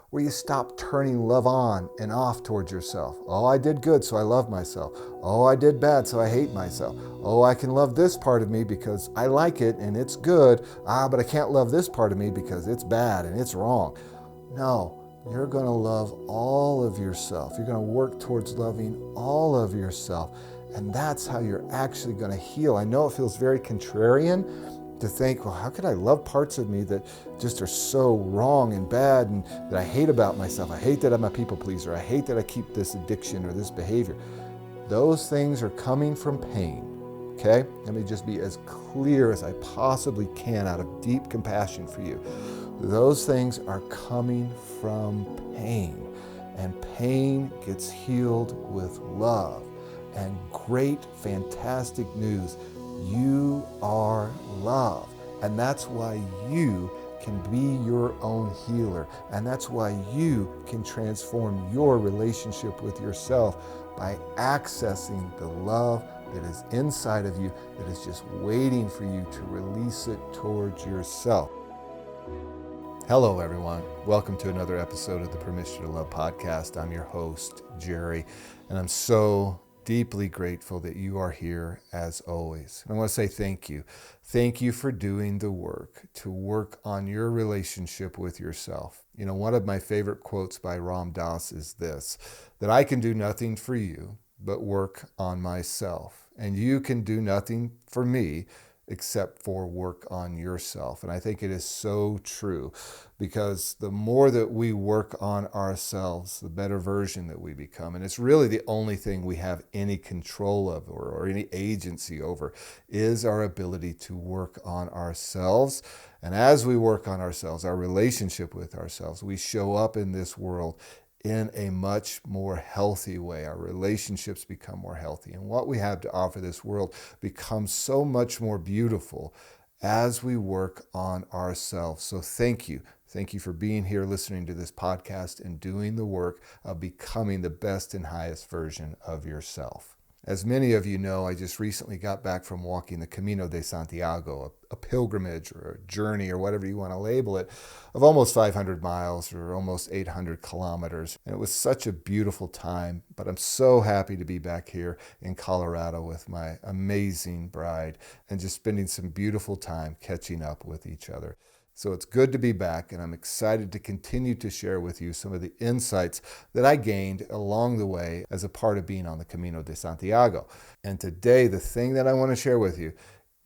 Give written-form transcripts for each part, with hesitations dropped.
where you stop turning love on and off towards yourself. Oh, I did good, so I love myself. Oh, I did bad, so I hate myself. Oh, I can love this part of me because I like it and it's good. But I can't love this part of me because it's bad and it's wrong. No, you're going to love all of yourself. You're going to work towards loving all of yourself. And that's how you're actually going to heal. I know it feels very contrarian to think, well, how could I love parts of me that just are so wrong and bad and that I hate about myself? I hate that I'm a people pleaser. I hate that I keep this addiction or this behavior. Those things are coming from pain, okay? Let me just be as clear as I possibly can out of deep compassion for you. Those things are coming from pain, and pain gets healed with love. And great, fantastic news, you are love. And that's why you can be your own healer. And that's why you can transform your relationship with yourself by accessing the love that is inside of you, that is just waiting for you to release it towards yourself. Hello, everyone. Welcome to another episode of the Permission to Love podcast. I'm your host, Jerry, and I'm so deeply grateful that you are here as always. And I want to say thank you. Thank you for doing the work to work on your relationship with yourself. You know, one of my favorite quotes by Ram Dass is this, that I can do nothing for you but work on myself. And you can do nothing for me except for work on yourself. And I think it is so true, because the more that we work on ourselves, the better version that we become. And it's really the only thing we have any control of or any agency over is our ability to work on ourselves. And as we work on ourselves, our relationship with ourselves, we show up in this world in a much more healthy way. Our relationships become more healthy. And what we have to offer this world becomes so much more beautiful as we work on ourselves. So thank you. Thank you for being here, listening to this podcast, and doing the work of becoming the best and highest version of yourself. As many of you know, I just recently got back from walking the Camino de Santiago, a pilgrimage or a journey or whatever you want to label it, of almost 500 miles or almost 800 kilometers. And it was such a beautiful time, but I'm so happy to be back here in Colorado with my amazing bride and just spending some beautiful time catching up with each other. So it's good to be back, and I'm excited to continue to share with you some of the insights that I gained along the way as a part of being on the Camino de Santiago. And today, the thing that I want to share with you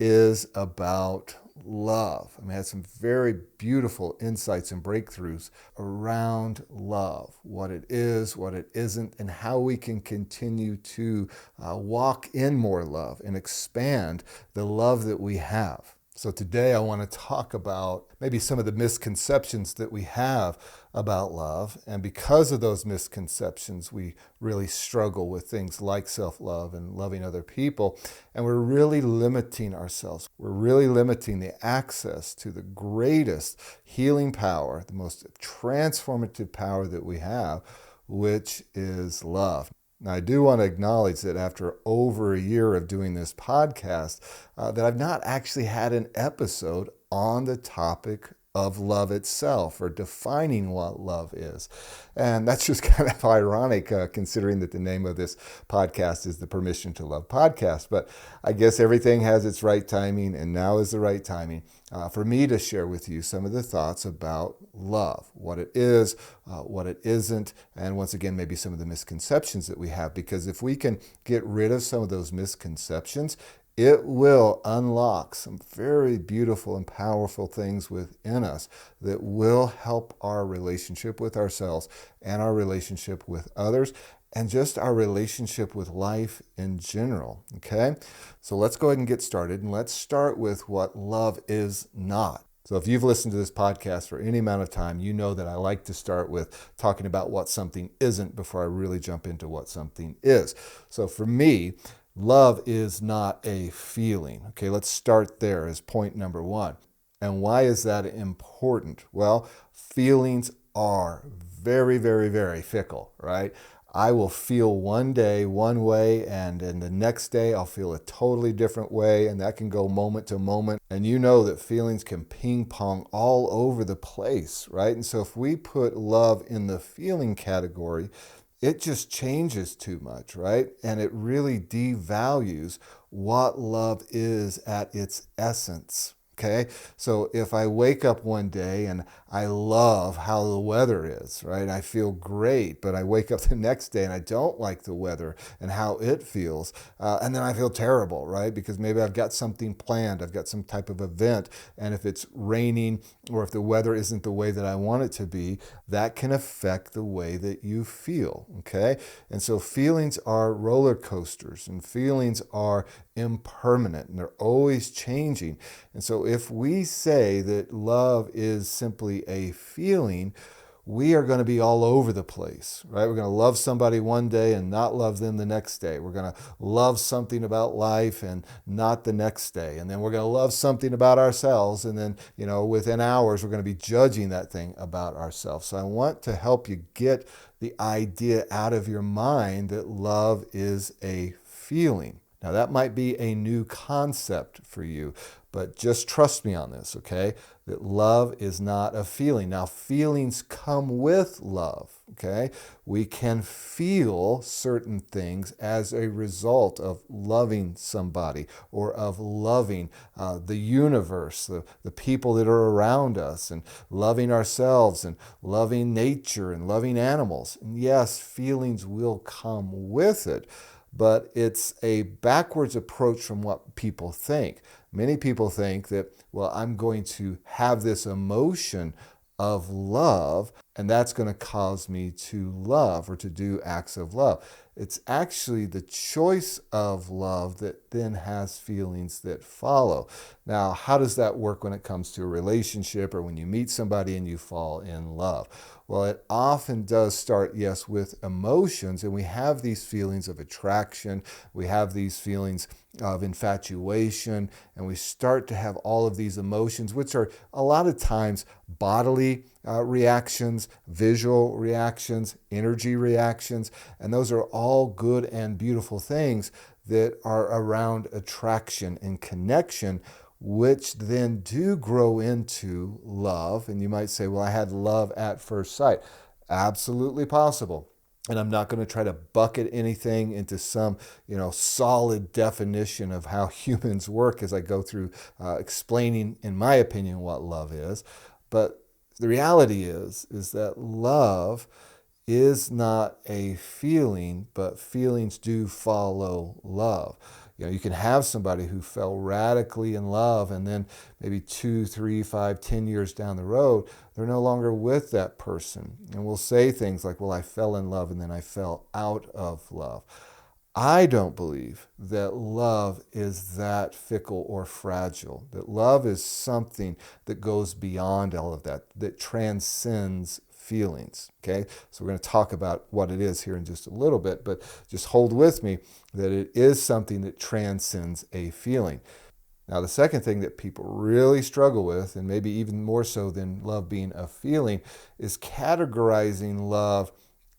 is about love. I had some very beautiful insights and breakthroughs around love, what it is, what it isn't, and how we can continue to walk in more love and expand the love that we have. So today I want to talk about maybe some of the misconceptions that we have about love. And because of those misconceptions, we really struggle with things like self-love and loving other people. And we're really limiting ourselves. We're really limiting the access to the greatest healing power, the most transformative power that we have, which is love. Now, I do want to acknowledge that after over a year of doing this podcast, that I've not actually had an episode on the topic of love itself or defining what love is. And that's just kind of ironic considering that the name of this podcast is the Permission to Love podcast. But I guess everything has its right timing, and now is the right timing for me to share with you some of the thoughts about love, what it is, what it isn't, and once again, maybe some of the misconceptions that we have. Because if we can get rid of some of those misconceptions, it will unlock some very beautiful and powerful things within us that will help our relationship with ourselves and our relationship with others and just our relationship with life in general, okay? So let's go ahead and get started, and let's start with what love is not. So if you've listened to this podcast for any amount of time, you know that I like to start with talking about what something isn't before I really jump into what something is. So for me, love is not a feeling. Okay, let's start there as point number one. And why is that important? Well, feelings are very, very, very fickle, right? I will feel one day one way, and then the next day I'll feel a totally different way, and that can go moment to moment. And you know that feelings can ping pong all over the place, right? And so if we put love in the feeling category, it just changes too much, right? And it really devalues what love is at its essence. Okay, so if I wake up one day and I love how the weather is, right? I feel great, but I wake up the next day and I don't like the weather and how it feels. And then I feel terrible, right? Because maybe I've got something planned, I've got some type of event, and if it's raining or if the weather isn't the way that I want it to be, that can affect the way that you feel, okay? And so feelings are roller coasters, and feelings are impermanent, and they're always changing. And so if we say that love is simply a feeling, we are going to be all over the place, right? We're going to love somebody one day and not love them the next day. We're going to love something about life and not the next day. And then we're going to love something about ourselves. And then, within hours, we're going to be judging that thing about ourselves. So I want to help you get the idea out of your mind that love is a feeling. Now, that might be a new concept for you, but just trust me on this, okay? That love is not a feeling. Now, feelings come with love, okay? We can feel certain things as a result of loving somebody or of loving the universe, the people that are around us, and loving ourselves and loving nature and loving animals. And yes, feelings will come with it, but it's a backwards approach from what people think. Many people think that, well, I'm going to have this emotion of love, and that's going to cause me to love or to do acts of love. It's actually the choice of love that then has feelings that follow. Now, how does that work when it comes to a relationship or when you meet somebody and you fall in love? Well, it often does start, yes, with emotions, and we have these feelings of attraction, we have these feelings of infatuation, and we start to have all of these emotions, which are a lot of times bodily reactions, visual reactions, energy reactions, and those are all good and beautiful things that are around attraction and connection, which then do grow into love. And you might say, well, I had love at first sight. Absolutely possible. And I'm not going to try to bucket anything into some, solid definition of how humans work as I go through explaining, in my opinion, what love is. But the reality is that love is not a feeling, but feelings do follow love. You can have somebody who fell radically in love, and then maybe 2, 3, 5, 10 years down the road, they're no longer with that person. And we'll say things like, well, I fell in love and then I fell out of love. I don't believe that love is that fickle or fragile, that love is something that goes beyond all of that, that transcends feelings. Okay, so we're going to talk about what it is here in just a little bit, but just hold with me that it is something that transcends a feeling. Now, the second thing that people really struggle with, and maybe even more so than love being a feeling, is categorizing love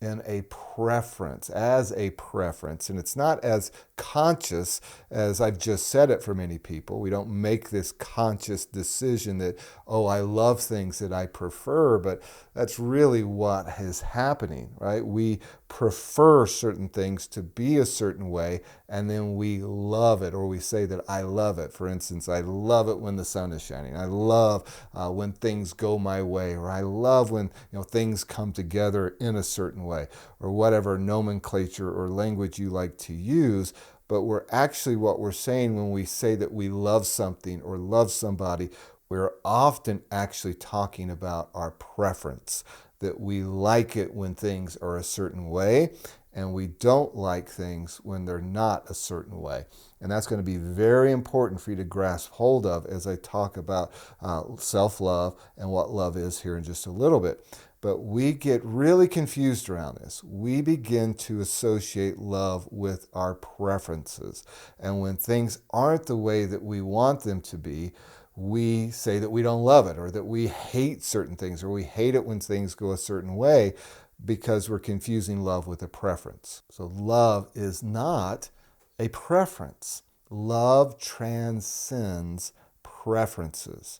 in a preference, as a preference. And it's not as conscious as I've just said it for many people. We don't make this conscious decision that, oh, I love things that I prefer, but that's really what is happening, right? We prefer certain things to be a certain way, and then we love it, or we say that I love it. For instance, I love it when the sun is shining. I love when things go my way, or I love when things come together in a certain way, or whatever nomenclature or language you like to use. But what we're saying when we say that we love something or love somebody, we're often actually talking about our preference, that we like it when things are a certain way, and we don't like things when they're not a certain way. And that's going to be very important for you to grasp hold of as I talk about self-love and what love is here in just a little bit. But we get really confused around this. We begin to associate love with our preferences. And when things aren't the way that we want them to be, we say that we don't love it, or that we hate certain things, or we hate it when things go a certain way, because we're confusing love with a preference. So love is not a preference. Love transcends preferences.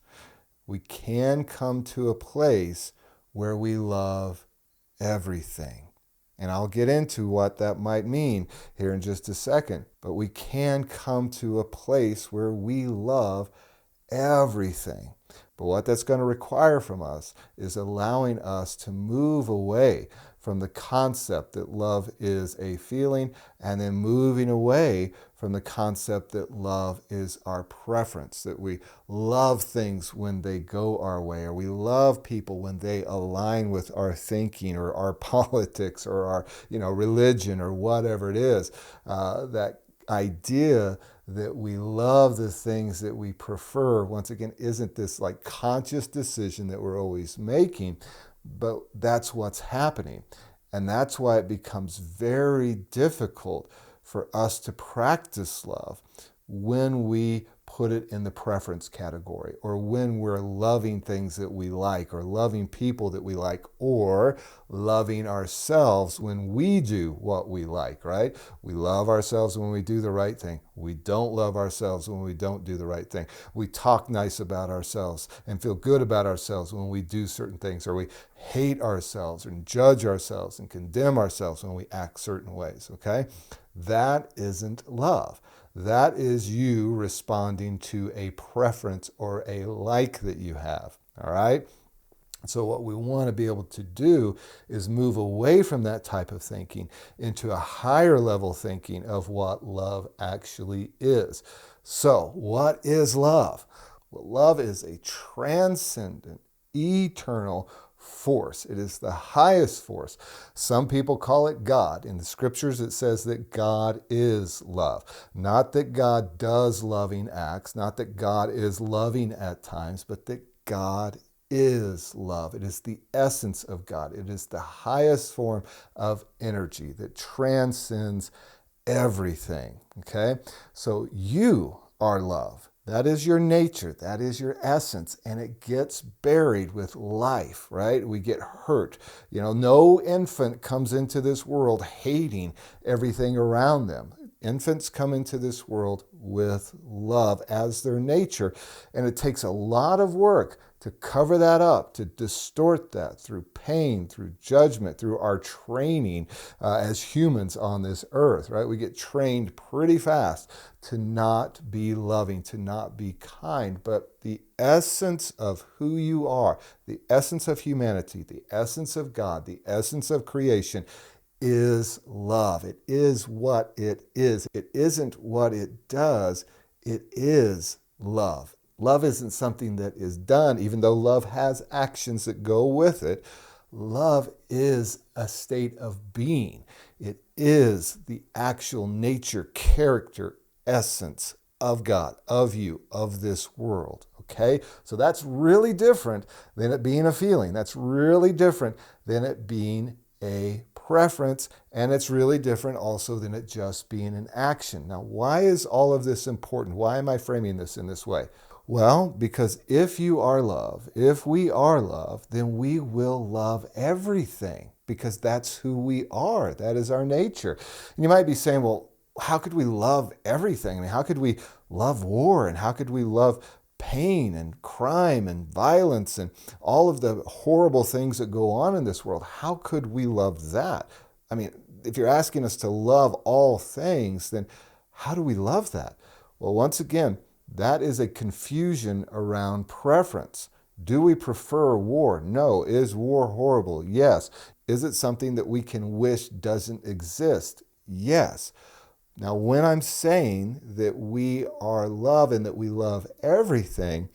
We can come to a place where we love everything. And I'll get into what that might mean here in just a second. But we can come to a place where we love everything. But what that's going to require from us is allowing us to move away from the concept that love is a feeling, and then moving away from the concept that love is our preference, that we love things when they go our way, or we love people when they align with our thinking or our politics or our religion or whatever it is. That idea that we love the things that we prefer, once again, isn't this like conscious decision that we're always making, but that's what's happening. And that's why it becomes very difficult for us to practice love when we put it in the preference category, or when we're loving things that we like, or loving people that we like, or loving ourselves when we do what we like, right? We love ourselves when we do the right thing. We don't love ourselves when we don't do the right thing. We talk nice about ourselves and feel good about ourselves when we do certain things, or we hate ourselves and judge ourselves and condemn ourselves when we act certain ways, okay? That isn't love. That is you responding to a preference or a like that you have, all right? So what we want to be able to do is move away from that type of thinking into a higher level thinking of what love actually is. So what is love? Well, love is a transcendent, eternal force. It is the highest force. Some people call it God. In the scriptures, it says that God is love. Not that God does loving acts, not that God is loving at times, but that God is love. It is the essence of God. It is the highest form of energy that transcends everything. Okay? So you are love. That is your nature. That is your essence. And it gets buried with life, right? We get hurt. No infant comes into this world hating everything around them. Infants come into this world with love as their nature. And it takes a lot of work to cover that up, to distort that through pain, through judgment, through our training as humans on this earth, right? We get trained pretty fast to not be loving, to not be kind. But the essence of who you are, the essence of humanity, the essence of God, the essence of creation is love. It is what it is. It isn't what it does. It is love. Love isn't something that is done, even though love has actions that go with it. Love is a state of being. It is the actual nature, character, essence of God, of you, of this world. Okay? So that's really different than it being a feeling. That's really different than it being a preference, and it's really different also than it just being an action. Now, why is all of this important? Why am I framing this in this way? Well, because if you are love, if we are love, then we will love everything, because that's who we are. That is our nature. And you might be saying, well, how could we love everything? I mean, how could we love war, and how could we love pain and crime and violence and all of the horrible things that go on in this world? How could we love that? I mean, if you're asking us to love all things, then how do we love that? Well, once again, that is a confusion around preference. Do we prefer war? No. Is war horrible? Yes. Is it something that we can wish doesn't exist? Yes. Now, when I'm saying that we are love and that we love everything,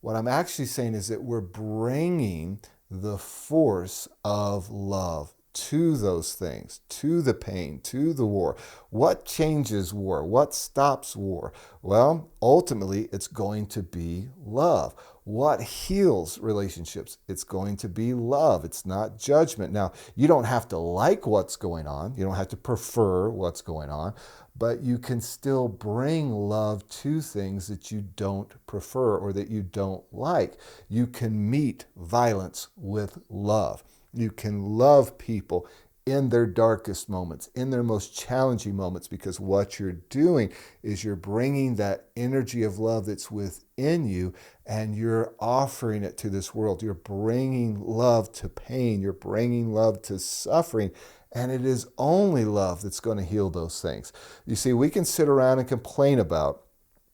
what I'm actually saying is that we're bringing the force of love to those things, to the pain, to the war. What changes war? What stops war? Well, ultimately, it's going to be love. What heals relationships? It's going to be love. It's not judgment. Now, you don't have to like what's going on. You don't have to prefer what's going on, but you can still bring love to things that you don't prefer or that you don't like. You can meet violence with love. You can love people in their darkest moments, in their most challenging moments, because what you're doing is you're bringing that energy of love that's within you and you're offering it to this world. You're bringing love to pain. You're bringing love to suffering. And it is only love that's going to heal those things. You see, we can sit around and complain about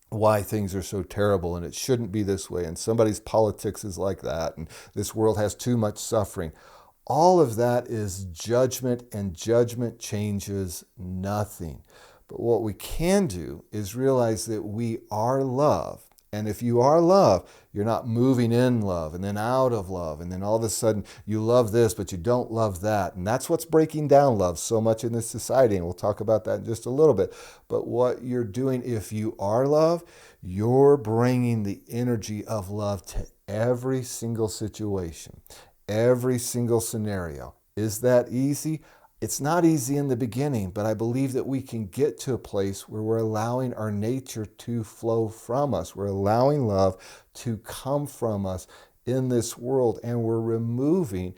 why things are so terrible and it shouldn't be this way and somebody's politics is like that and this world has too much suffering. All of that is judgment, and judgment changes nothing. But what we can do is realize that we are love. And if you are love, you're not moving in love and then out of love. And then all of a sudden you love this, but you don't love that. And that's what's breaking down love so much in this society. And we'll talk about that in just a little bit. But what you're doing, if you are love, you're bringing the energy of love to every single situation, every single scenario. Is that easy? It's not easy in the beginning, but I believe that we can get to a place where we're allowing our nature to flow from us. We're allowing love to come from us in this world, and we're removing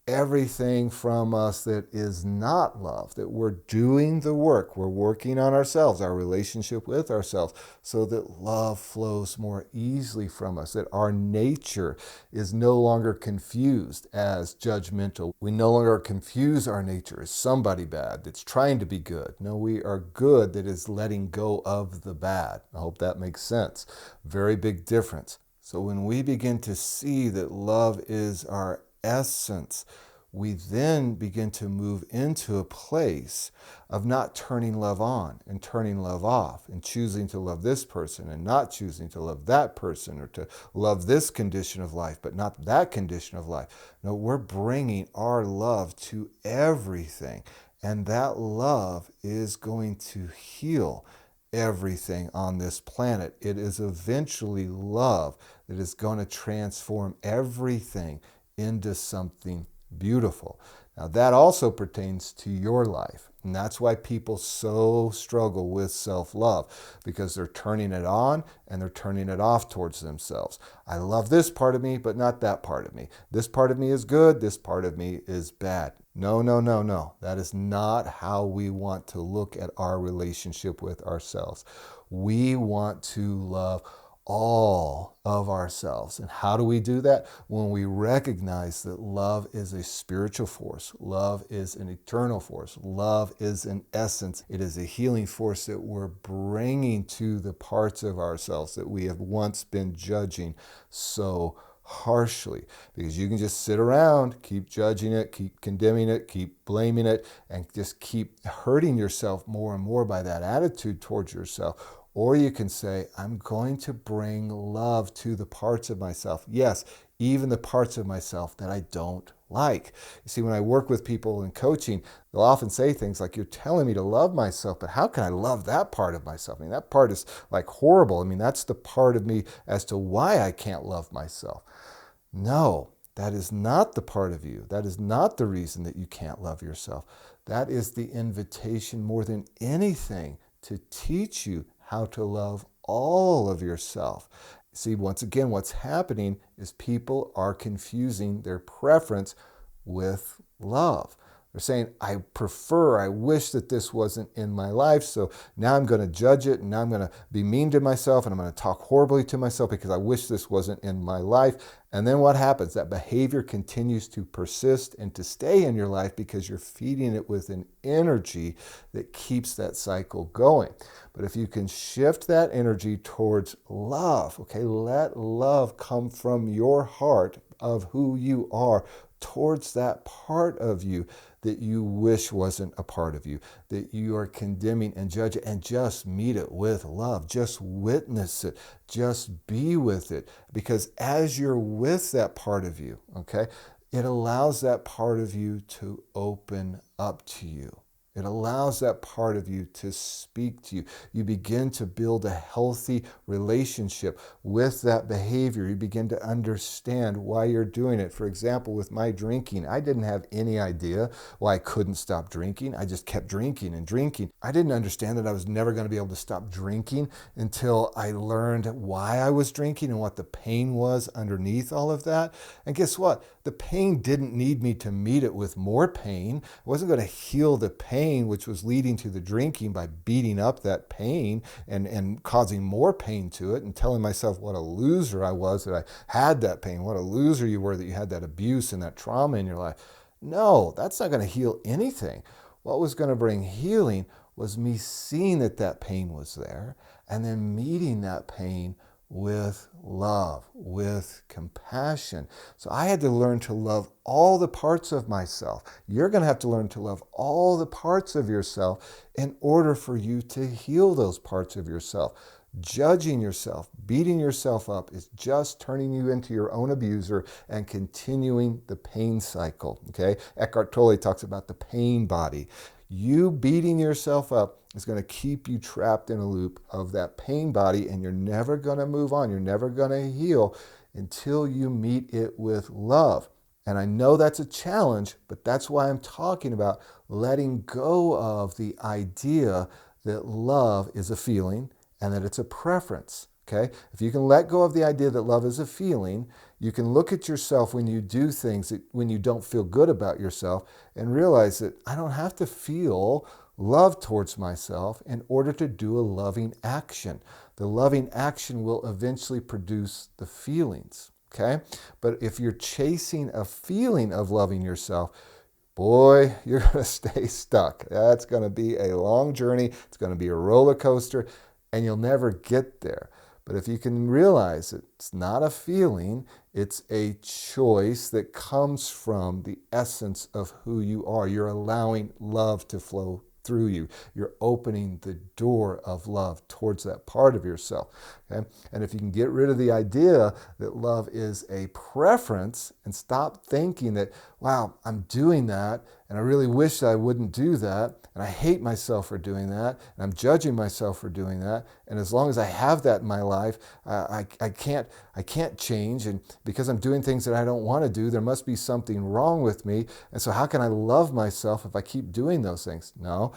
everything from us that is not love, that we're doing the work. We're working on ourselves, our relationship with ourselves, so that love flows more easily from us, that our nature is no longer confused as judgmental. We no longer confuse our nature as somebody bad that's trying to be good. No, we are good that is letting go of the bad. I hope that makes sense. Very big difference. So when we begin to see that love is our essence, we then begin to move into a place of not turning love on and turning love off and choosing to love this person and not choosing to love that person, or to love this condition of life but not that condition of life. No, we're bringing our love to everything, and that love is going to heal everything on this planet. It is eventually love that is going to transform everything into something beautiful. Now, that also pertains to your life. And that's why people so struggle with self-love, because they're turning it on and they're turning it off towards themselves. I love this part of me, but not that part of me. This part of me is good. This part of me is bad. No, no, no, no. That is not how we want to look at our relationship with ourselves. We want to love all of ourselves. And how do we do that? When we recognize that love is a spiritual force. Love is an eternal force. Love is an essence. It is a healing force that we're bringing to the parts of ourselves that we have once been judging so harshly. Because you can just sit around, keep judging it, keep condemning it, keep blaming it, and just keep hurting yourself more and more by that attitude towards yourself. Or you can say, I'm going to bring love to the parts of myself. Yes, even the parts of myself that I don't like. You see, when I work with people in coaching, they'll often say things like, you're telling me to love myself, but how can I love that part of myself? I mean, that part is like horrible. I mean, that's the part of me as to why I can't love myself. No, that is not the part of you. That is not the reason that you can't love yourself. That is the invitation more than anything to teach you how to love all of yourself. See, once again, what's happening is people are confusing their preference with love. They're saying, I wish that this wasn't in my life, so now I'm going to judge it, and now I'm going to be mean to myself, and I'm going to talk horribly to myself because I wish this wasn't in my life. And then what happens? That behavior continues to persist and to stay in your life because you're feeding it with an energy that keeps that cycle going. But if you can shift that energy towards love, okay, let love come from your heart of who you are towards that part of you that you wish wasn't a part of you, that you are condemning and judging, and just meet it with love. Just witness it. Just be with it. Because as you're with that part of you, okay, it allows that part of you to open up to you. It allows that part of you to speak to you. You begin to build a healthy relationship with that behavior. You begin to understand why you're doing it. For example, with my drinking, I didn't have any idea why I couldn't stop drinking. I just kept drinking and drinking. I didn't understand that I was never going to be able to stop drinking until I learned why I was drinking and what the pain was underneath all of that. And guess what? The pain didn't need me to meet it with more pain. I wasn't going to heal the pain, which was leading to the drinking, by beating up that pain and causing more pain to it and telling myself what a loser I was that I had that pain, what a loser you were that you had that abuse and that trauma in your life. No, that's not going to heal anything. What was going to bring healing was me seeing that that pain was there and then meeting that pain with love, with compassion. So I had to learn to love all the parts of myself. You're going to have to learn to love all the parts of yourself in order for you to heal those parts of yourself. Judging yourself, beating yourself up is just turning you into your own abuser and continuing the pain cycle. Okay? Eckhart Tolle talks about the pain body. You beating yourself up is going to keep you trapped in a loop of that pain body, and you're never going to move on. You're never going to heal until you meet it with love. And I know that's a challenge, but that's why I'm talking about letting go of the idea that love is a feeling and that it's a preference. Okay? If you can let go of the idea that love is a feeling, you can look at yourself when you do things when you don't feel good about yourself and realize that I don't have to feel love towards myself in order to do a loving action. The loving action will eventually produce the feelings. Okay? But if you're chasing a feeling of loving yourself, boy, you're going to stay stuck. That's going to be a long journey. It's going to be a roller coaster, and you'll never get there. But if you can realize it's not a feeling, it's a choice that comes from the essence of who you are. You're allowing love to flow through you. You're opening the door of love towards that part of yourself. Okay? And if you can get rid of the idea that love is a preference and stop thinking that, wow, I'm doing that and I really wish that I wouldn't do that, and I hate myself for doing that, and I'm judging myself for doing that, and as long as I have that in my life, I can't change, and because I'm doing things that I don't want to do, there must be something wrong with me, and so how can I love myself if I keep doing those things? No,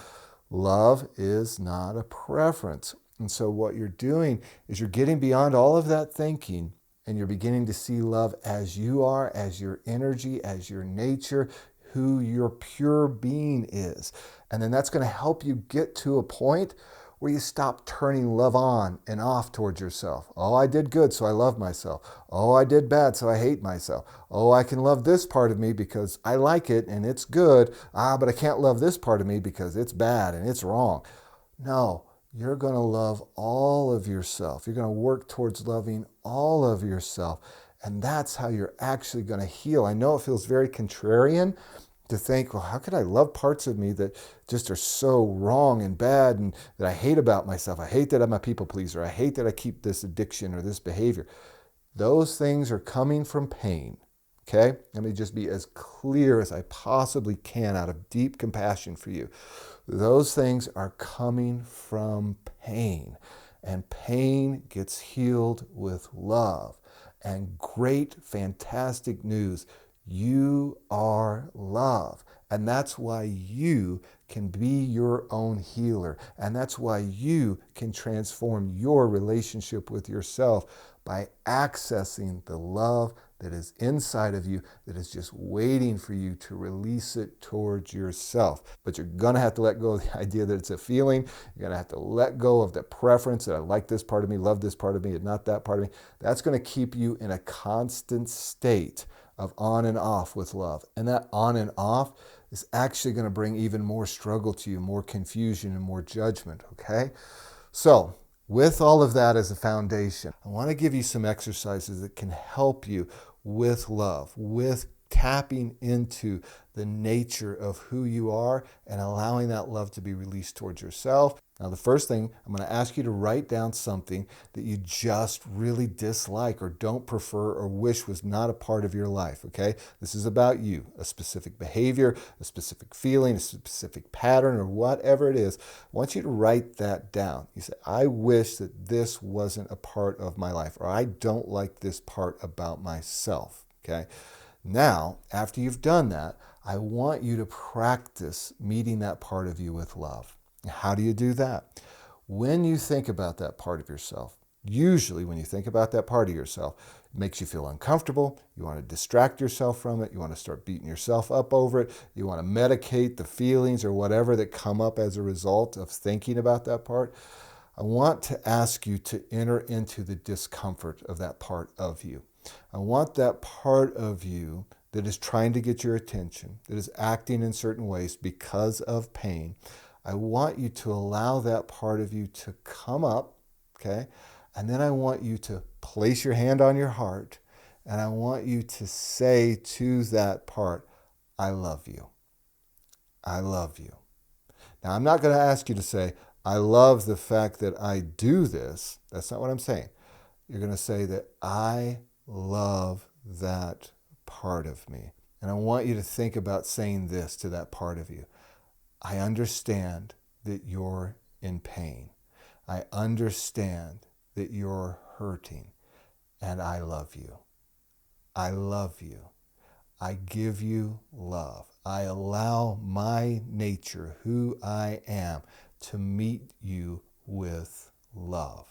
love is not a preference. And so what you're doing is you're getting beyond all of that thinking, and you're beginning to see love as you are, as your energy, as your nature, who your pure being is. And then that's going to help you get to a point where you stop turning love on and off towards yourself. Oh, I did good, so I love myself. Oh, I did bad, so I hate myself. Oh, I can love this part of me because I like it and it's good. But I can't love this part of me because it's bad and it's wrong. No, you're going to love all of yourself. You're going to work towards loving all of yourself. And that's how you're actually going to heal. I know it feels very contrarian to think, well, how could I love parts of me that just are so wrong and bad and that I hate about myself? I hate that I'm a people pleaser. I hate that I keep this addiction or this behavior. Those things are coming from pain. Okay? Let me just be as clear as I possibly can out of deep compassion for you. Those things are coming from pain. And pain gets healed with love. And great, fantastic news. You are love. And that's why you can be your own healer. And that's why you can transform your relationship with yourself by accessing the love that is inside of you, that is just waiting for you to release it towards yourself. But you're going to have to let go of the idea that it's a feeling. You're going to have to let go of the preference that I like this part of me, love this part of me, and not that part of me. That's going to keep you in a constant state of on and off with love. And that on and off is actually going to bring even more struggle to you, more confusion and more judgment, okay? So, with all of that as a foundation, I want to give you some exercises that can help you with love, with tapping into the nature of who you are and allowing that love to be released towards yourself. Now, the first thing, I'm going to ask you to write down something that you just really dislike or don't prefer or wish was not a part of your life, okay? This is about you, a specific behavior, a specific feeling, a specific pattern, or whatever it is. I want you to write that down. You say, I wish that this wasn't a part of my life, or I don't like this part about myself, okay? Now, after you've done that, I want you to practice meeting that part of you with love. How do you do that? When you think about that part of yourself, usually when you think about that part of yourself, it makes you feel uncomfortable. You want to distract yourself from it. You want to start beating yourself up over it. You want to medicate the feelings or whatever that come up as a result of thinking about that part. I want to ask you to enter into the discomfort of that part of you. I want that part of you that is trying to get your attention, that is acting in certain ways because of pain. I want you to allow that part of you to come up, okay? And then I want you to place your hand on your heart, and I want you to say to that part, I love you. I love you. Now, I'm not going to ask you to say, I love the fact that I do this. That's not what I'm saying. You're going to say that I love that part of me. And I want you to think about saying this to that part of you. I understand that you're in pain. I understand that you're hurting. And I love you. I love you. I give you love. I allow my nature, who I am, to meet you with love.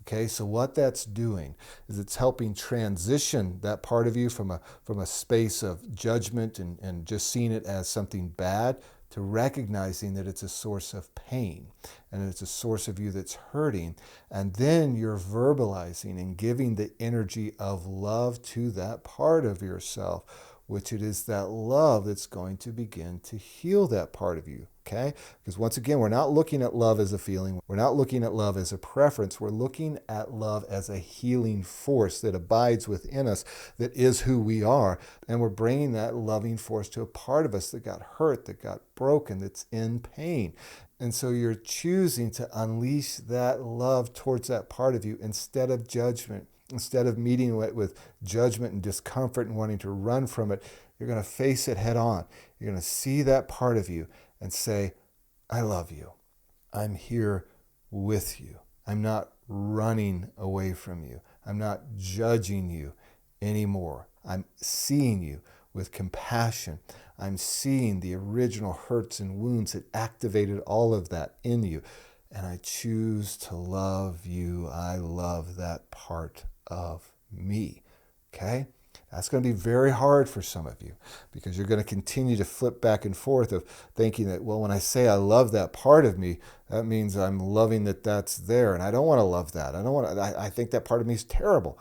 Okay, so what that's doing is it's helping transition that part of you from a space of judgment and just seeing it as something bad to recognizing that it's a source of pain and it's a source of you that's hurting. And then you're verbalizing and giving the energy of love to that part of yourself, which it is that love that's going to begin to heal that part of you, okay? Because once again, we're not looking at love as a feeling. We're not looking at love as a preference. We're looking at love as a healing force that abides within us, that is who we are. And we're bringing that loving force to a part of us that got hurt, that got broken, that's in pain. And so you're choosing to unleash that love towards that part of you instead of judgment. Instead of meeting it with judgment and discomfort and wanting to run from it, you're going to face it head on. You're going to see that part of you and say, I love you. I'm here with you. I'm not running away from you. I'm not judging you anymore. I'm seeing you with compassion. I'm seeing the original hurts and wounds that activated all of that in you. And I choose to love you. I love that part of me. Okay? That's going to be very hard for some of you because you're going to continue to flip back and forth of thinking that, well, when I say I love that part of me, that means I'm loving that that's there. And I don't want to love that. I think that part of me is terrible.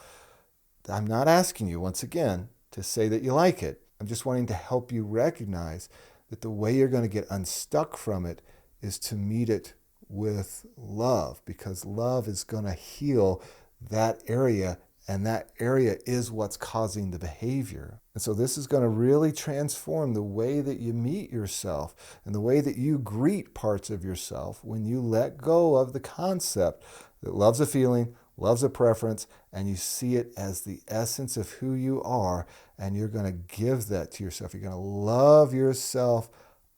I'm not asking you, once again, to say that you like it. I'm just wanting to help you recognize that the way you're going to get unstuck from it is to meet it with love, because love is going to heal that area, and that area is what's causing the behavior. And so this is going to really transform the way that you meet yourself and the way that you greet parts of yourself when you let go of the concept that love's a feeling, love's a preference, and you see it as the essence of who you are, and you're going to give that to yourself. You're going to love yourself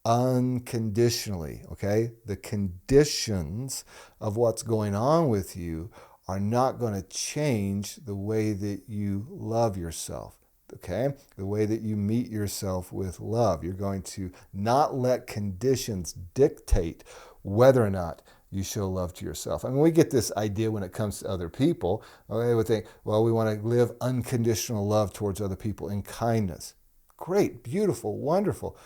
unconditionally, okay? The conditions of what's going on with you are not going to change the way that you love yourself, okay? The way that you meet yourself with love. You're going to not let conditions dictate whether or not you show love to yourself. I mean, we get this idea when it comes to other people. They would think, well, we want to live unconditional love towards other people in kindness. Great, beautiful, wonderful.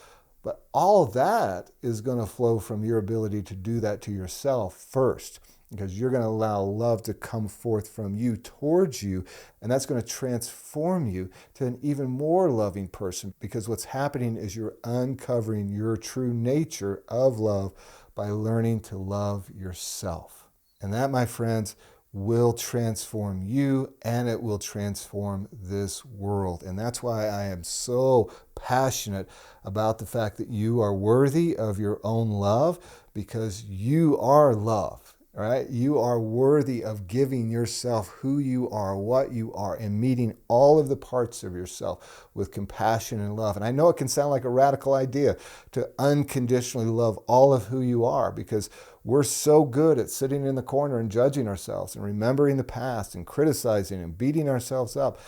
But all that is going to flow from your ability to do that to yourself first, because you're going to allow love to come forth from you towards you, and that's going to transform you to an even more loving person, because what's happening is you're uncovering your true nature of love by learning to love yourself. And that, my friends, will transform you, and it will transform this world. And that's why I am so passionate about the fact that you are worthy of your own love, because you are love. Right? You are worthy of giving yourself who you are, what you are, and meeting all of the parts of yourself with compassion and love. And I know it can sound like a radical idea to unconditionally love all of who you are, because we're so good at sitting in the corner and judging ourselves and remembering the past and criticizing and beating ourselves up.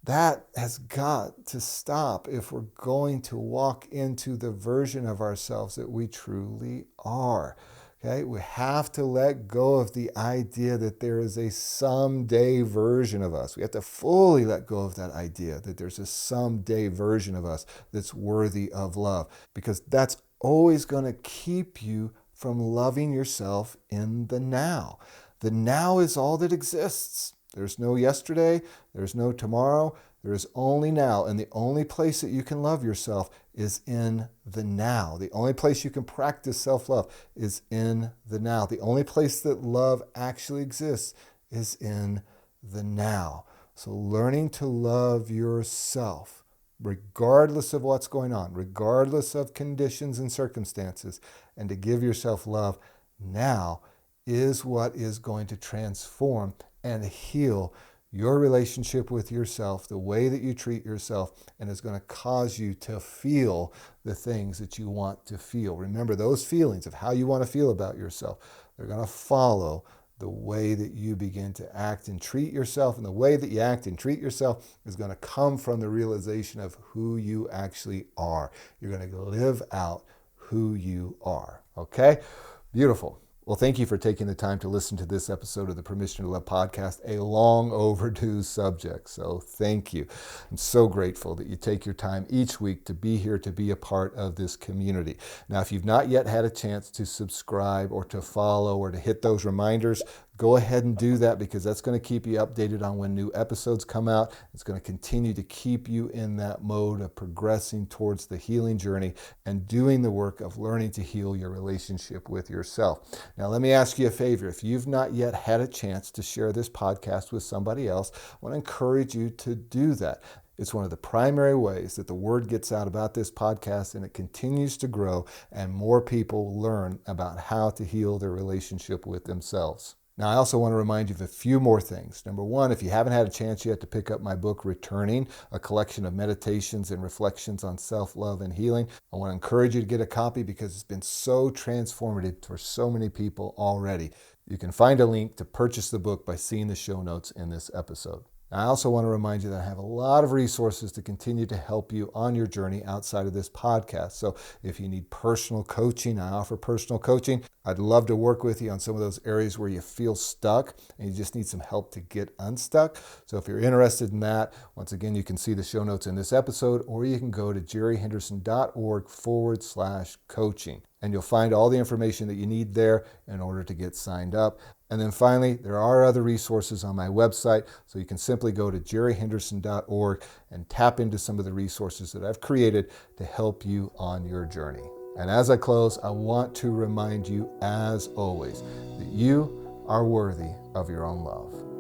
That has got to stop if we're going to walk into the version of ourselves that we truly are. Okay, we have to let go of the idea that there is a someday version of us. We have to fully let go of that idea that there's a someday version of us that's worthy of love, because that's always going to keep you from loving yourself in the now. The now is all that exists. There's no yesterday, there's no tomorrow, there's only now. And the only place that you can love yourself is in the now. The only place you can practice self-love is in the now. The only place that love actually exists is in the now. So learning to love yourself, regardless of what's going on, regardless of conditions and circumstances, and to give yourself love now is what is going to transform and heal your relationship with yourself, the way that you treat yourself, and is going to cause you to feel the things that you want to feel. Remember, those feelings of how you want to feel about yourself, they're going to follow the way that you begin to act and treat yourself. And the way that you act and treat yourself is going to come from the realization of who you actually are. You're going to live out who you are. Okay? Beautiful. Well, thank you for taking the time to listen to this episode of the Permission to Love podcast, a long overdue subject. So thank you. I'm so grateful that you take your time each week to be here, to be a part of this community. Now, if you've not yet had a chance to subscribe or to follow or to hit those reminders, go ahead and do that, because that's going to keep you updated on when new episodes come out. It's going to continue to keep you in that mode of progressing towards the healing journey and doing the work of learning to heal your relationship with yourself. Now, let me ask you a favor. If you've not yet had a chance to share this podcast with somebody else, I want to encourage you to do that. It's one of the primary ways that the word gets out about this podcast, and it continues to grow, and more people learn about how to heal their relationship with themselves. Now, I also want to remind you of a few more things. Number one, if you haven't had a chance yet to pick up my book, Returning, a collection of meditations and reflections on self-love and healing, I want to encourage you to get a copy, because it's been so transformative for so many people already. You can find a link to purchase the book by seeing the show notes in this episode. I also want to remind you that I have a lot of resources to continue to help you on your journey outside of this podcast. So if you need personal coaching, I offer personal coaching. I'd love to work with you on some of those areas where you feel stuck and you just need some help to get unstuck. So if you're interested in that, once again, you can see the show notes in this episode, or you can go to jerryhenderson.org/coaching. And you'll find all the information that you need there in order to get signed up. And then finally, there are other resources on my website, so you can simply go to jerryhenderson.org and tap into some of the resources that I've created to help you on your journey. And as I close, I want to remind you, as always, that you are worthy of your own love.